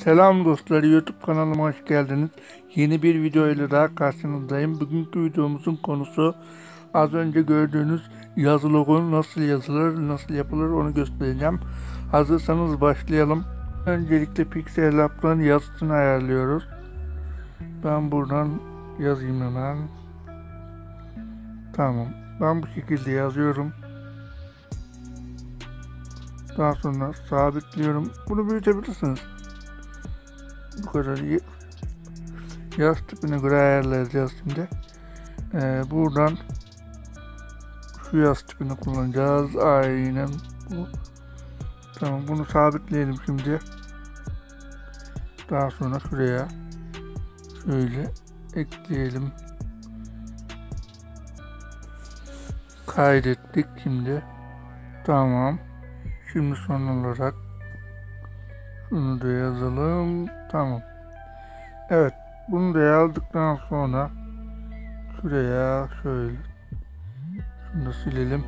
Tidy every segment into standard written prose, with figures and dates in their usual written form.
Selam dostlar, YouTube kanalıma hoş geldiniz. Yeni bir video ile daha karşınızdayım. Bugünkü videomuzun konusu az önce gördüğünüz yazı logo nasıl yazılır, nasıl yapılır onu göstereceğim. Hazırsanız başlayalım. Öncelikle Pixel Lab'dan yazısını ayarlıyoruz. Ben buradan yazayım hemen. Tamam. Ben bu şekilde yazıyorum. Daha sonra sabitliyorum. Bunu büyütebilirsiniz. Bu kadar iyi. Yaz tipine göre ayarlayacağız şimdi. Buradan şu yaz tipini kullanacağız. Aynen bu. Tamam, bunu sabitleyelim şimdi. Daha sonra şuraya şöyle ekleyelim. Kaydettik şimdi. Tamam. Şimdi son olarak şunu da yazalım. Tamam. Evet. Bunu da yazdıktan sonra şuraya şöyle şunu da silelim.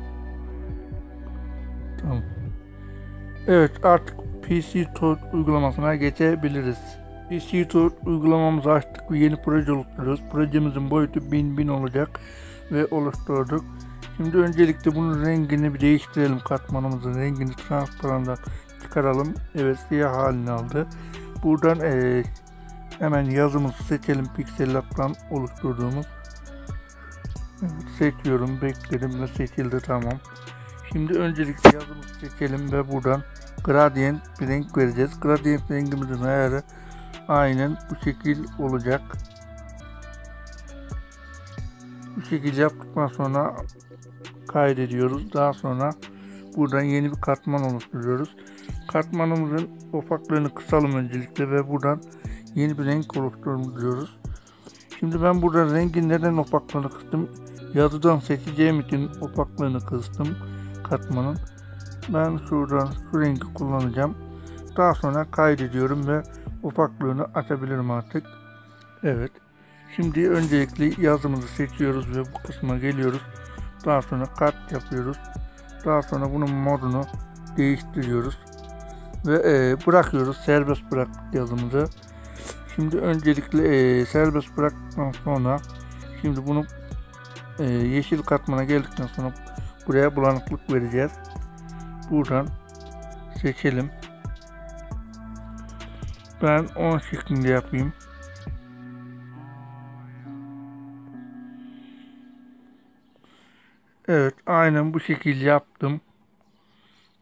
Tamam. Evet, artık PC Tool uygulamasına geçebiliriz. PC Tool uygulamamızı açtık ve yeni proje oluşturuyoruz. Projemizin boyutu 1000 olacak ve oluşturduk. Şimdi öncelikle bunun rengini bir değiştirelim. Katmanımızın rengini transparandan çıkaralım. Evet, siyah halini aldı. Buradan hemen yazımızı seçelim. Pixel Lab'dan oluşturduğumuz. Evet, seçiyorum, bekledim ve seçildi. Tamam. Şimdi öncelikle yazımızı seçelim ve buradan gradient bir renk vereceğiz. Gradient rengimizin ayarı aynen bu şekil olacak. Bu şekilde yaptıktan sonra kaydediyoruz. Daha sonra buradan yeni bir katman oluşturuyoruz. Katmanımızın opaklığını kısalım öncelikle ve buradan yeni bir renk oluşturuyoruz. Şimdi ben burada rengin neden opaklığını kıstım? Yazıdan seçeceğim için opaklığını kıstım katmanın. Ben şuradan şu rengi kullanacağım. Daha sonra kaydediyorum ve opaklığını açabilirim artık. Evet. Şimdi öncelikle yazımızı seçiyoruz ve bu kısma geliyoruz. Daha sonra kat yapıyoruz. Daha sonra bunun modunu değiştiriyoruz. Ve bırakıyoruz. Serbest bıraktık yazımızı. Şimdi öncelikle serbest bıraktıktan sonra şimdi bunu yeşil katmana geldikten sonra buraya bulanıklık vereceğiz. Buradan seçelim. Ben 10 şeklinde yapayım. Evet, aynen bu şekilde yaptım.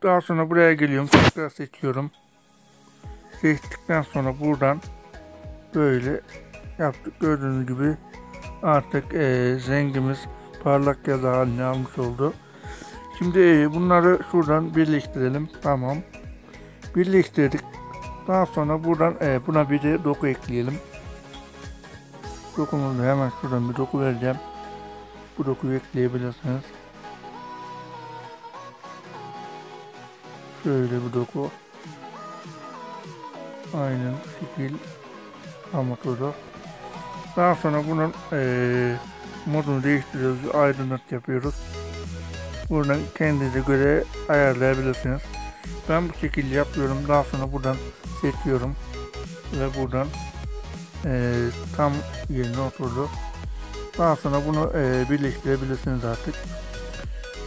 Daha sonra buraya geliyorum. Tekrar seçiyorum. Seçtikten sonra buradan böyle yaptık. Gördüğünüz gibi artık rengimiz parlak yazı haline almış oldu. Şimdi bunları şuradan birleştirelim. Tamam. Birleştirdik. Daha sonra buradan buna bir de doku ekleyelim. Dokumuzu hemen şuradan bir doku vereceğim. Bu dokuyu ekleyebilirsiniz. Şöyle bir doku. Aynen şekil oturdu. Daha sonra bunun modunu değiştiriyoruz. Aydınlat yapıyoruz. Buradan kendinize göre ayarlayabilirsiniz. Ben bu şekilde yapıyorum. Daha sonra buradan seçiyorum ve buradan tam yerine oturdu. Daha sonra bunu birleştirebilirsiniz artık.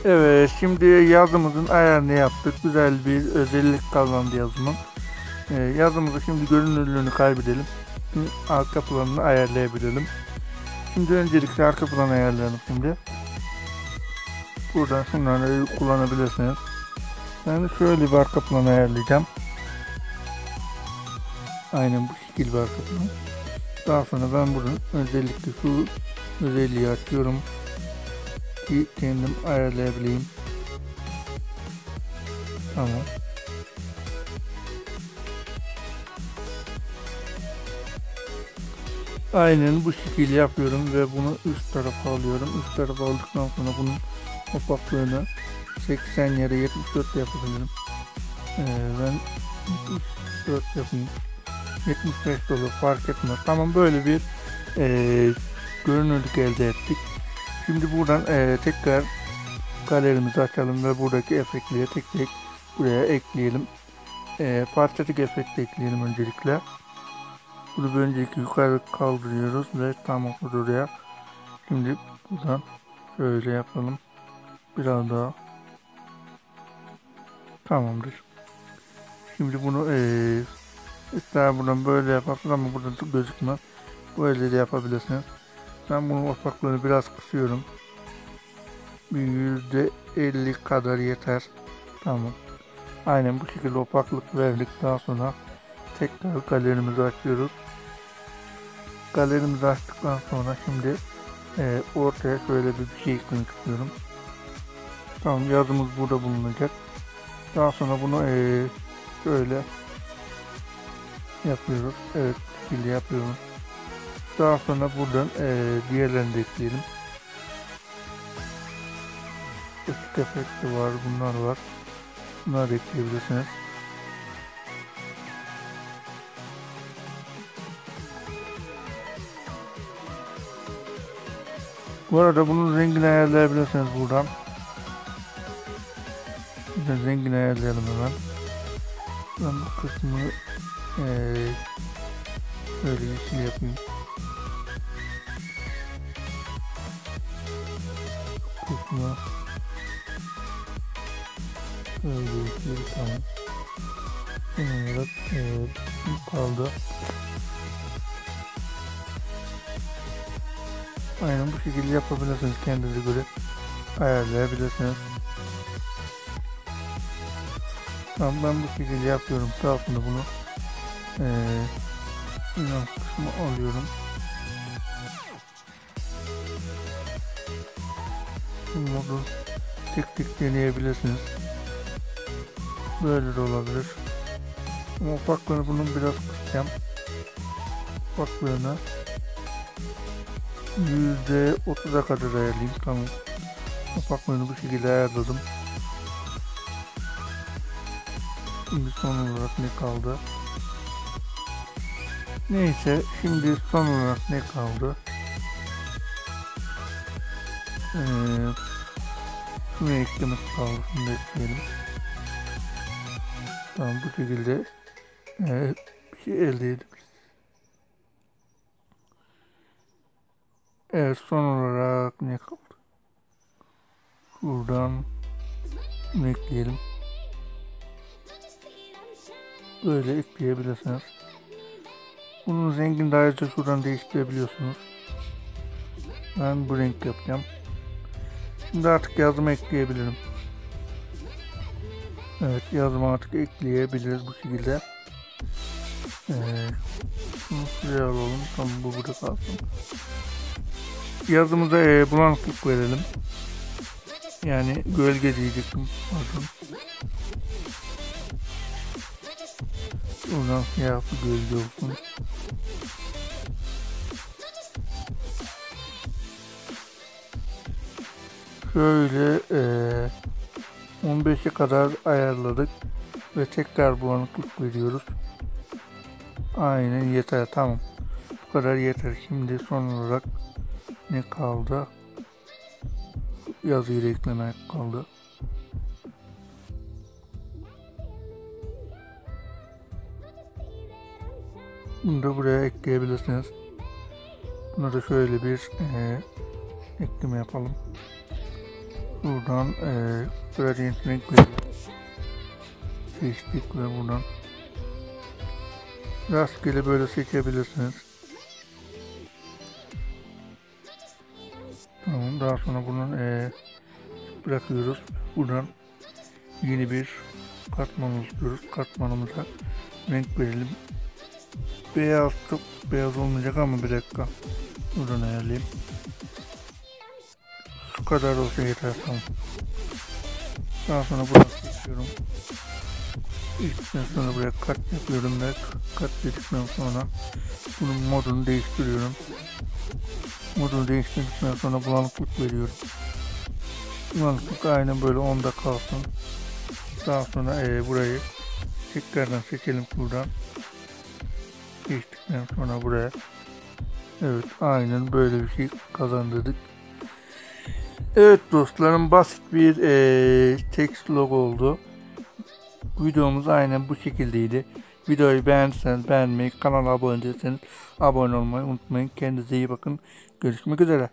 Evet, şimdi yazımızın ayarını yaptık. Güzel bir özellik kazandı yazımın. Yazımızı şimdi görünürlüğünü kaybedelim. Arka planını ayarlayabilelim. Şimdi öncelikle arka planı ayarlayalım şimdi. Buradan şunları kullanabilirsiniz. Ben şöyle bir arka plan ayarlayacağım. Aynen bu şekil bir arka plan. Daha sonra ben buradan özellikle şu özelliği açıyorum ki kendim ayarlayabileyim. Tamam. Aynen bu şekilde yapıyorum ve bunu üst tarafa alıyorum. Üst tarafa aldıktan sonra bunun opaklığını 80 yere 74 yapabilirim. Ben 74 yapayım. 75 olur, fark etmez. Tamam, böyle bir görünürlük elde ettik. Şimdi buradan tekrar galerimizi açalım ve buradaki efektleri tek tek buraya ekleyelim. Parçacık efekti ekleyelim öncelikle. Bunu bir önceki yukarı kaldırıyoruz ve tam oraya. Şimdi buradan şöyle yapalım. Biraz daha. Tamamdır. Şimdi bunu ister buradan böyle yaparsın ama burada gözükmez. Böyle de yapabilirsiniz. Ben bunun opaklığını biraz kısıyorum. Bir %50 kadar yeter. Tamam. Aynen bu şekilde opaklık verdik. Daha sonra tekrar galerimizi açıyoruz. Galerimizi açtıktan sonra şimdi ortaya şöyle bir şey eklemek istiyorum. Tamam, yazımız burada bulunacak. Daha sonra bunu şöyle yapıyoruz. Evet, şekilde yapıyoruz. Daha sonra buradan diğerlerini de ekleyelim. Işık efekti var, bunlar var. Bunları da ekleyebilirsiniz. Bu arada bunun rengini ayarlayabilirsiniz buradan. Rengini ayarlayalım hemen. Ben bu kısmı böyle yeşil yapayım. Bu kısmı böyle yeşil, tamam. Son olarak kaldı. Aynen bu şekilde yapabilirsiniz, kendinize göre ayarlayabilirsiniz. Tamam, ben bu şekilde yapıyorum. Daha sonra bunu inan kısmı alıyorum. Bu modu tek tek deneyebilirsiniz. Böyle de olabilir. Ama opaklığını bunun biraz kısacağım. Opaklığını %30'a kadar ayarlayayım. Tamam. Opaklığını bu şekilde ayarladım. Şimdi son olarak ne kaldı? Neyse, şimdi son olarak ne kaldı? Şunu eklemek kaldı. Şunu da ekleyelim. Tamam, bu şekilde bir şey elde edebiliriz. Evet, son olarak ne kaldı? Buradan bunu ekleyelim. Böyle ekleyebilirsiniz. Bunun rengini de ayrıca şuradan değiştirebiliyorsunuz. Ben bu renk yapacağım. Şimdi artık yazımı ekleyebilirim. Evet, yazımı artık ekleyebiliriz bu şekilde. Şunu şuraya alalım. Tamam, bu burada kalsın. Yazımıza bulanıklık verelim. Yani gölge diyecektim. Pardon. Buradan siyah bir gölge olsun. Şöyle 15'e kadar ayarladık ve tekrar bulanıklık veriyoruz. Aynen yeter, tamam. Bu kadar yeter. Şimdi son olarak ne kaldı? Yazıyı eklemek kaldı. Bunu da buraya ekleyebilirsiniz. Buna da şöyle bir ekleme yapalım. Buradan gradient renk seçtik ve buradan rastgele böyle seçebilirsiniz. Tamam, daha sonra bunun bırakıyoruz. Buradan yeni bir katman oluşturuyoruz. Katmanımıza renk verelim. Beyaz, çok beyaz olmayacak ama bir dakika. Buradan ayarlayayım. Şu kadar olsa yeter, tamam. Daha sonra buradan seçiyorum. İlkten sonra buraya kat yapıyorum ve kat dedikten sonra bunun modunu değiştiriyorum. Modunu değiştirdikten sonra bulanıklık veriyorum. Bulanıklık aynen böyle 10'da kalsın. Daha sonra burayı tekrardan seçelim buradan. Geçtikten sonra buraya. Evet, aynen böyle bir şey kazandırdık. Evet dostlarım, basit bir text log oldu. Videomuz aynen bu şekildeydi. Videoyu beğendiyseniz beğenmeyi, kanala abone değilseniz abone olmayı unutmayın. Kendinize iyi bakın. Görüşmek üzere.